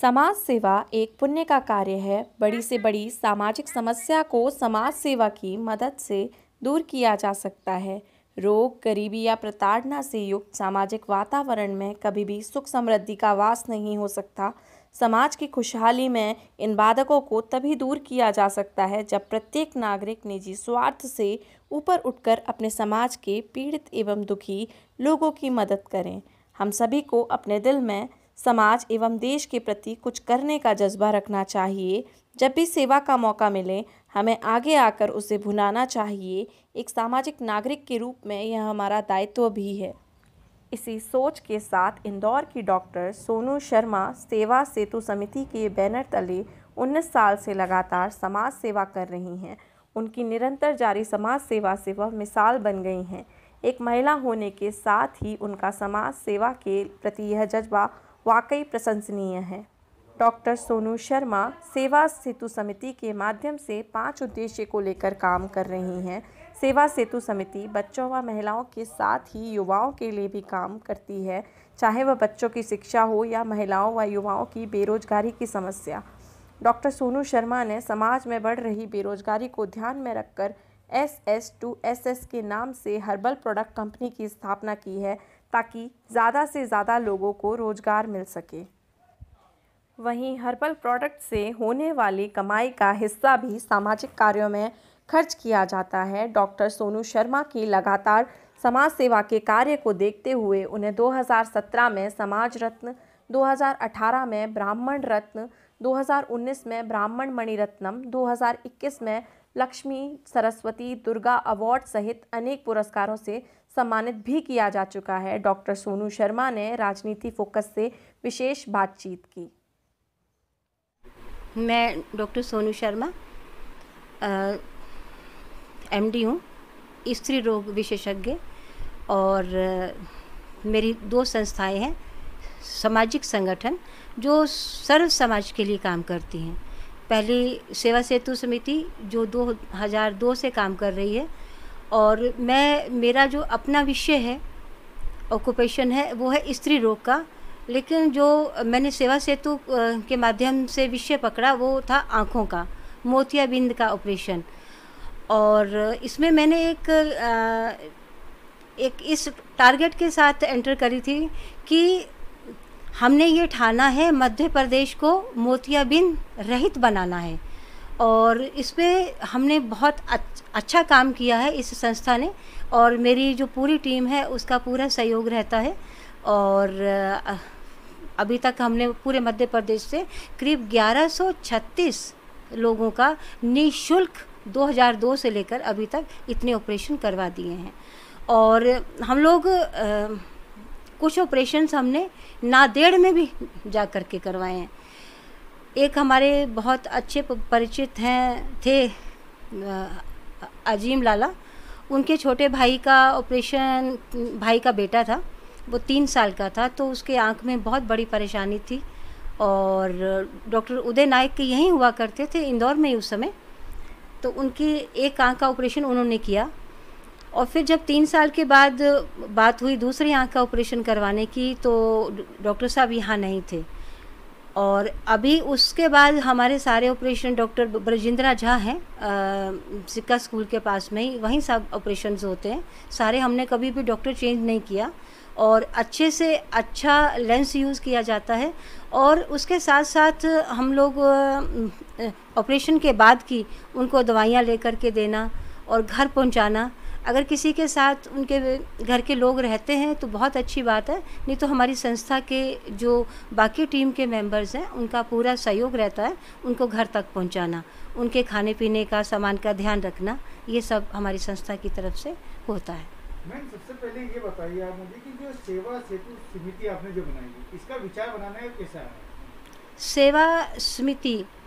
समाज सेवा एक पुण्य का कार्य है। बड़ी से बड़ी सामाजिक समस्या को समाज सेवा की मदद से दूर किया जा सकता है। रोग, गरीबी या प्रताड़ना से युक्त सामाजिक वातावरण में कभी भी सुख समृद्धि का वास नहीं हो सकता। समाज की खुशहाली में इन बाधकों को तभी दूर किया जा सकता है जब प्रत्येक नागरिक निजी स्वार्थ से ऊपर उठकर अपने समाज के पीड़ित एवं दुखी लोगों की मदद करें। हम सभी को अपने दिल में समाज एवं देश के प्रति कुछ करने का जज्बा रखना चाहिए। जब भी सेवा का मौका मिले हमें आगे आकर उसे भुनाना चाहिए। एक सामाजिक नागरिक के रूप में यह हमारा दायित्व भी है। इसी सोच के साथ इंदौर की डॉक्टर सोनू शर्मा सेवा सेतु समिति के बैनर तले 19 साल से लगातार समाज सेवा कर रही हैं। उनकी निरंतर जारी समाज सेवा से वह मिसाल बन गई हैं। एक महिला होने के साथ ही उनका समाज सेवा के प्रति यह जज्बा वाकई प्रशंसनीय है। डॉक्टर सोनू शर्मा सेवा सेतु समिति के माध्यम से 5 उद्देश्य को लेकर काम कर रही हैं। सेवा सेतु समिति बच्चों व महिलाओं के साथ ही युवाओं के लिए भी काम करती है, चाहे वह बच्चों की शिक्षा हो या महिलाओं व युवाओं की बेरोजगारी की समस्या। डॉक्टर सोनू शर्मा ने समाज में बढ़ रही बेरोजगारी को ध्यान में रखकर SS2SS के नाम से हर्बल प्रोडक्ट कंपनी की स्थापना की है ताकि ज़्यादा से ज़्यादा लोगों को रोजगार मिल सके। वहीं हर्बल प्रोडक्ट से होने वाली कमाई का हिस्सा भी सामाजिक कार्यों में खर्च किया जाता है। डॉक्टर सोनू शर्मा की लगातार समाज सेवा के कार्य को देखते हुए उन्हें 2017 में समाज रत्न, 2018 में ब्राह्मण रत्न, 2019 में ब्राह्मण मणि रत्नम, 2021 में लक्ष्मी सरस्वती दुर्गा अवार्ड सहित अनेक पुरस्कारों से सम्मानित भी किया जा चुका है। डॉक्टर सोनू शर्मा ने राजनीति फोकस से विशेष बातचीत की। मैं डॉक्टर सोनू शर्मा MD हूँ, स्त्री रोग विशेषज्ञ, और मेरी 2 संस्थाएं हैं सामाजिक संगठन जो सर्व समाज के लिए काम करती हैं। पहली सेवा सेतु समिति जो 2002 से काम कर रही है, और मेरा जो अपना विषय है, ऑक्यूपेशन है, वो है स्त्री रोग का। लेकिन जो मैंने सेवा सेतु के माध्यम से विषय पकड़ा वो था आँखों का, मोतियाबिंद का ऑपरेशन। और इसमें मैंने एक इस टारगेट के साथ एंटर करी थी कि हमने ये ठाना है मध्य प्रदेश को मोतियाबिंद रहित बनाना है, और इस पर हमने बहुत अच्छा काम किया है इस संस्था ने, और मेरी जो पूरी टीम है उसका पूरा सहयोग रहता है। और अभी तक हमने पूरे मध्य प्रदेश से करीब 1136 लोगों का निःशुल्क 2002 से लेकर अभी तक इतने ऑपरेशन करवा दिए हैं। और हम लोग कुछ ऑपरेशंस हमने नांदेड़ में भी जा कर के करवाए हैं। एक हमारे बहुत अच्छे परिचित थे अजीम लाला, उनके छोटे भाई का ऑपरेशन, भाई का बेटा था, वो 3 साल का था, तो उसके आंख में बहुत बड़ी परेशानी थी। और डॉक्टर उदय नायक के यहीं हुआ करते थे इंदौर में ही उस समय, तो उनकी एक आंख का ऑपरेशन उन्होंने किया। और फिर जब 3 साल के बाद बात हुई दूसरी आंख का ऑपरेशन करवाने की, तो डॉक्टर साहब यहाँ नहीं थे। और अभी उसके बाद हमारे सारे ऑपरेशन डॉक्टर ब्रजेंद्रा झा हैं सिक्का स्कूल के पास में ही, वहीं सब ऑपरेशंस होते हैं सारे। हमने कभी भी डॉक्टर चेंज नहीं किया, और अच्छे से अच्छा लेंस यूज़ किया जाता है। और उसके साथ साथ हम लोग ऑपरेशन के बाद की उनको दवाइयाँ लेकर के देना और घर पहुंचाना। अगर किसी के साथ उनके घर के लोग रहते हैं तो बहुत अच्छी बात है, नहीं तो हमारी संस्था के जो बाकी टीम के मेंबर्स हैं उनका पूरा सहयोग रहता है उनको घर तक पहुंचाना, उनके खाने पीने का सामान का ध्यान रखना, ये सब हमारी संस्था की तरफ से होता है। मैम, सबसे पहले ये बताइए आप मुझे कि जो सेवा सेतु समिति आपने जो बनाई है, इसका विचार बनाने का कैसा है?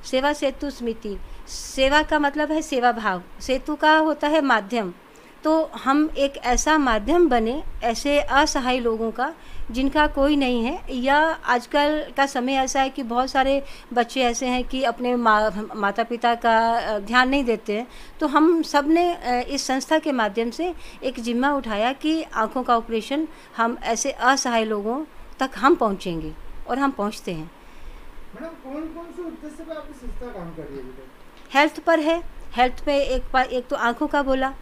सेवा सेतु समिति, सेवा का मतलब है सेवा भाव, सेतु का होता है माध्यम। तो हम एक ऐसा माध्यम बने ऐसे असहाय लोगों का जिनका कोई नहीं है, या आजकल का समय ऐसा है कि बहुत सारे बच्चे ऐसे हैं कि अपने माता पिता का ध्यान नहीं देते हैं। तो हम सब ने इस संस्था के माध्यम से एक जिम्मा उठाया कि आँखों का ऑपरेशन हम ऐसे असहाय लोगों तक हम पहुँचेंगे, और हम पहुँचते हैं। मैडम कौन कौन से उद्देश्य पे आपकी संस्था काम कर रही है अभी तक? हेल्थ पर है। हेल्थ पे एक तो आँखों का बोला,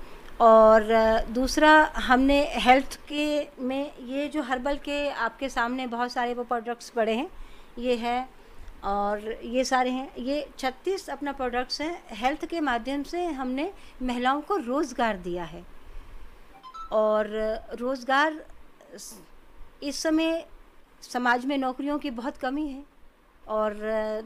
और दूसरा हमने हेल्थ के में ये जो हर्बल के आपके सामने बहुत सारे वो प्रोडक्ट्स पड़े हैं, ये है और ये सारे हैं, ये 36 अपना प्रोडक्ट्स हैं। हेल्थ के माध्यम से हमने महिलाओं को रोज़गार दिया है, और रोज़गार इस समय समाज में नौकरियों की बहुत कमी है, और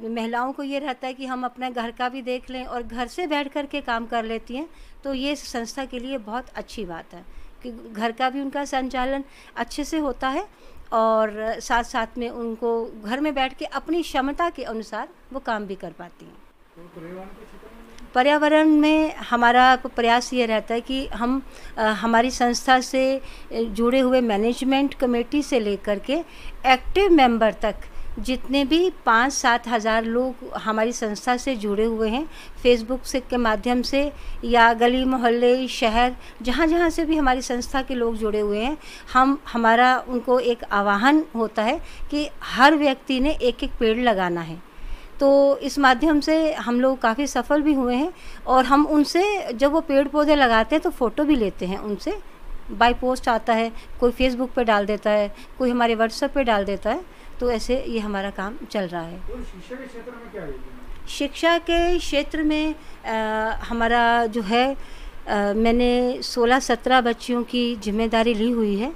महिलाओं को ये रहता है कि हम अपने घर का भी देख लें और घर से बैठ कर के काम कर लेती हैं। तो ये संस्था के लिए बहुत अच्छी बात है कि घर का भी उनका संचालन अच्छे से होता है, और साथ साथ में उनको घर में बैठ के अपनी क्षमता के अनुसार वो काम भी कर पाती हैं। तो पर्यावरण के क्षेत्र में पर्यावरण में हमारा प्रयास ये रहता है कि हम हमारी संस्था से जुड़े हुए मैनेजमेंट कमेटी से लेकर के एक्टिव मेंबर तक जितने भी 5-7 हज़ार लोग हमारी संस्था से जुड़े हुए हैं, फेसबुक से के माध्यम से या गली मोहल्ले शहर जहाँ जहाँ से भी हमारी संस्था के लोग जुड़े हुए हैं, हमारा उनको एक आह्वान होता है कि हर व्यक्ति ने एक एक पेड़ लगाना है। तो इस माध्यम से हम लोग काफ़ी सफल भी हुए हैं, और हम उनसे जब वो पेड़ पौधे लगाते हैं तो फ़ोटो भी लेते हैं उनसे। बाय पोस्ट आता है, कोई फेसबुक पे डाल देता है, कोई हमारे व्हाट्सएप पे डाल देता है। तो ऐसे ये हमारा काम चल रहा है। और शिक्षा के क्षेत्र में क्या है? शिक्षा के क्षेत्र में हमारा जो है मैंने 16-17 बच्चियों की जिम्मेदारी ली हुई है,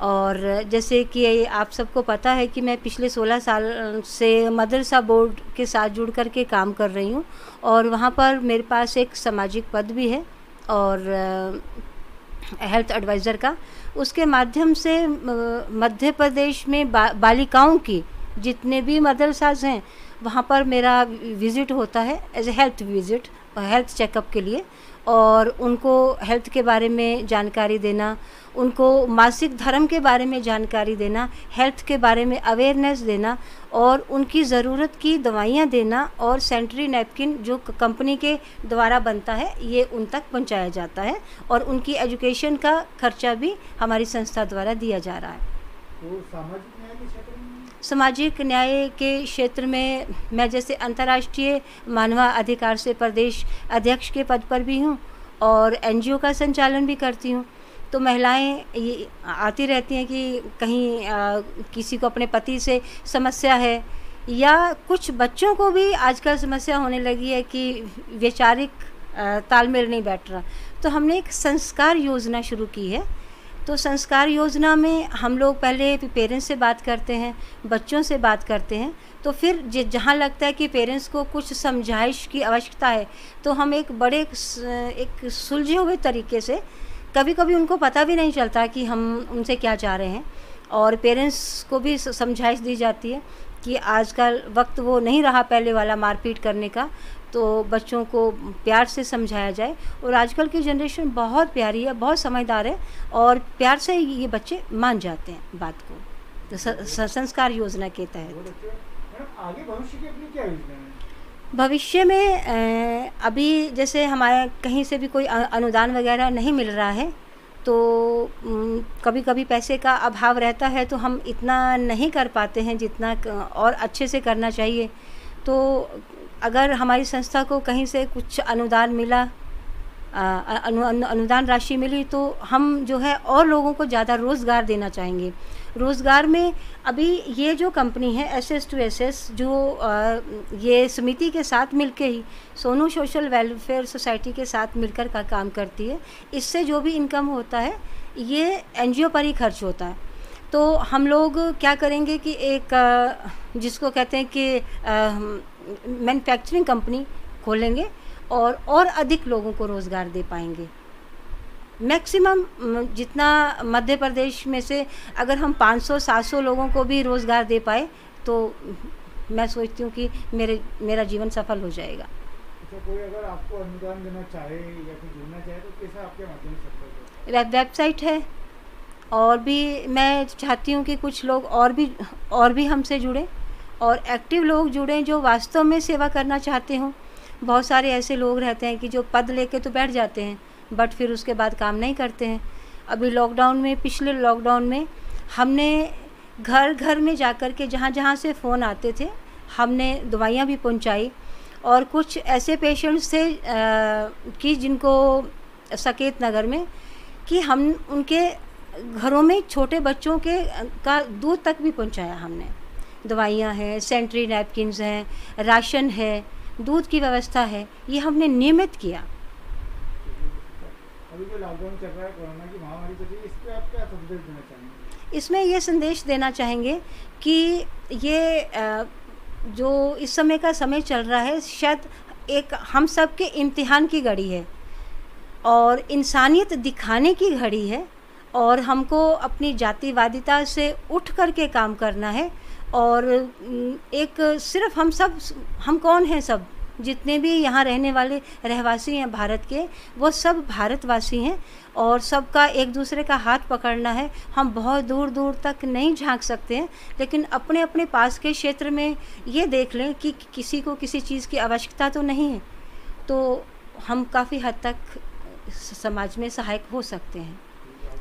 और जैसे कि आप सबको पता है कि मैं पिछले 16 साल से मदरसा बोर्ड के साथ जुड़ कर के काम कर रही हूँ, और वहाँ पर मेरे पास एक सामाजिक पद भी है और हेल्थ एडवाइज़र का। उसके माध्यम से मध्य प्रदेश में बालिकाओं की जितने भी मदरसाज हैं वहाँ पर मेरा विज़िट होता है as a health visit, health checkup के लिए, और उनको हेल्थ के बारे में जानकारी देना, उनको मासिक धर्म के बारे में जानकारी देना, हेल्थ के बारे में अवेयरनेस देना, और उनकी ज़रूरत की दवाइयाँ देना, और सैनिटरी नैपकिन जो कंपनी के द्वारा बनता है ये उन तक पहुंचाया जाता है, और उनकी एजुकेशन का खर्चा भी हमारी संस्था द्वारा दिया जा रहा है। तो सामाजिक न्याय के क्षेत्र में? सामाजिक न्याय के क्षेत्र में मैं जैसे अंतर्राष्ट्रीय मानवाधिकार से प्रदेश अध्यक्ष के पद पर भी हूँ, और एनजीओ का संचालन भी करती हूँ। तो महिलाएं ये आती रहती हैं कि कहीं किसी को अपने पति से समस्या है, या कुछ बच्चों को भी आजकल समस्या होने लगी है कि वैचारिक तालमेल नहीं बैठ रहा। तो हमने एक संस्कार योजना शुरू की है। तो संस्कार योजना में हम लोग पहले पेरेंट्स से बात करते हैं, बच्चों से बात करते हैं, तो फिर जहाँ लगता है कि पेरेंट्स को कुछ समझाइश की आवश्यकता है तो हम एक सुलझे हुए तरीके से, कभी कभी उनको पता भी नहीं चलता कि हम उनसे क्या चाह रहे हैं, और पेरेंट्स को भी समझाइश दी जाती है कि आजकल वक्त वो नहीं रहा पहले वाला मारपीट करने का, तो बच्चों को प्यार से समझाया जाए। और आजकल की जनरेशन बहुत प्यारी है, बहुत समझदार है, और प्यार से ये बच्चे मान जाते हैं बात को। तो संस्कार योजना के तहत आगे भविष्य की अपनी क्या योजना है? भविष्य में अभी जैसे हमारे कहीं से भी कोई अनुदान वगैरह नहीं मिल रहा है, तो कभी कभी पैसे का अभाव रहता है, तो हम इतना नहीं कर पाते हैं जितना और अच्छे से करना चाहिए। तो अगर हमारी संस्था को कहीं से कुछ अनुदान मिला, अनुदान राशि मिली, तो हम जो है और लोगों को ज़्यादा रोज़गार देना चाहेंगे। रोज़गार में अभी ये जो कंपनी है SS to SS, जो ये समिति के साथ मिलके ही सोनू सोशल वेलफेयर सोसाइटी के साथ मिलकर का काम करती है। इससे जो भी इनकम होता है ये NGO पर ही खर्च होता है। तो हम लोग क्या करेंगे कि एक जिसको कहते हैं कि मैन्युफैक्चरिंग कंपनी खोलेंगे, और अधिक लोगों को रोज़गार दे पाएंगे। मैक्सिमम जितना मध्य प्रदेश में से अगर हम 500-700 लोगों को भी रोज़गार दे पाए तो मैं सोचती हूँ कि मेरा जीवन सफल हो जाएगा। तो कोई अगर आपको अनुदान देना चाहे या फिर जुड़ना चाहे तो कैसे आपके माध्यम से सकता है? वेबसाइट है, और भी मैं चाहती हूँ कि कुछ लोग और भी हमसे जुड़ें, और एक्टिव लोग जुड़ें जो वास्तव में सेवा करना चाहते हों। बहुत सारे ऐसे लोग रहते हैं कि जो पद लेके तो बैठ जाते हैं, बट फिर उसके बाद काम नहीं करते हैं। अभी पिछले लॉकडाउन में हमने घर घर में जाकर के जहाँ जहाँ से फ़ोन आते थे, हमने दवाइयाँ भी पहुंचाई। और कुछ ऐसे पेशेंट्स थे कि जिनको साकेत नगर में कि हम उनके घरों में छोटे बच्चों के का दूध तक भी पहुंचाया हमने। दवाइयाँ हैं, सैनिटरी नैपकिन्स हैं, राशन है, दूध की व्यवस्था है, ये हमने नियमित किया। अभी जो लॉकडाउन चल रहा है, कोरोना की महामारी चल रही है, इस पे आप क्या संदेश देना चाहेंगे? इसमें ये संदेश देना चाहेंगे कि ये जो इस समय का समय चल रहा है, शायद एक हम सब के इम्तिहान की घड़ी है और इंसानियत दिखाने की घड़ी है, और हमको अपनी जातिवादिता से उठ कर के काम करना है। और एक सिर्फ हम कौन हैं, सब जितने भी यहाँ रहने वाले रहवासी हैं भारत के, वो सब भारतवासी हैं और सबका एक दूसरे का हाथ पकड़ना है। हम बहुत दूर दूर तक नहीं झांक सकते हैं, लेकिन अपने अपने पास के क्षेत्र में ये देख लें कि किसी को किसी चीज़ की आवश्यकता तो नहीं है, तो हम काफ़ी हद तक समाज में सहायक हो सकते हैं।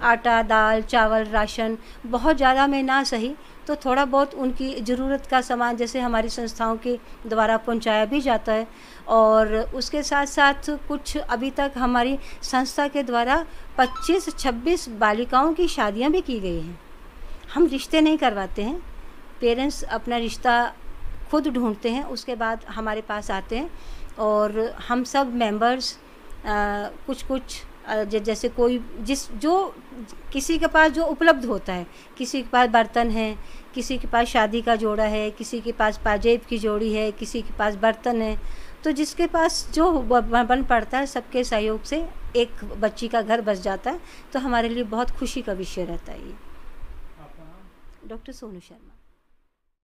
आटा, दाल, चावल, राशन बहुत ज़्यादा में ना सही तो थोड़ा बहुत उनकी ज़रूरत का सामान जैसे हमारी संस्थाओं के द्वारा पहुंचाया भी जाता है। और उसके साथ साथ कुछ अभी तक हमारी संस्था के द्वारा 25-26 बालिकाओं की शादियां भी की गई हैं। हम रिश्ते नहीं करवाते हैं, पेरेंट्स अपना रिश्ता खुद ढूंढते हैं, उसके बाद हमारे पास आते हैं और हम सब मेंबर्स कुछ जैसे कोई जो किसी के पास जो उपलब्ध होता है, किसी के पास बर्तन है, किसी के पास शादी का जोड़ा है, किसी के पास पाजेब की जोड़ी है, किसी के पास बर्तन है, तो जिसके पास जो बन पड़ता है सबके सहयोग से एक बच्ची का घर बस जाता है। तो हमारे लिए बहुत खुशी का विषय रहता है ये। आपका नाम? डॉक्टर सोनू शर्मा।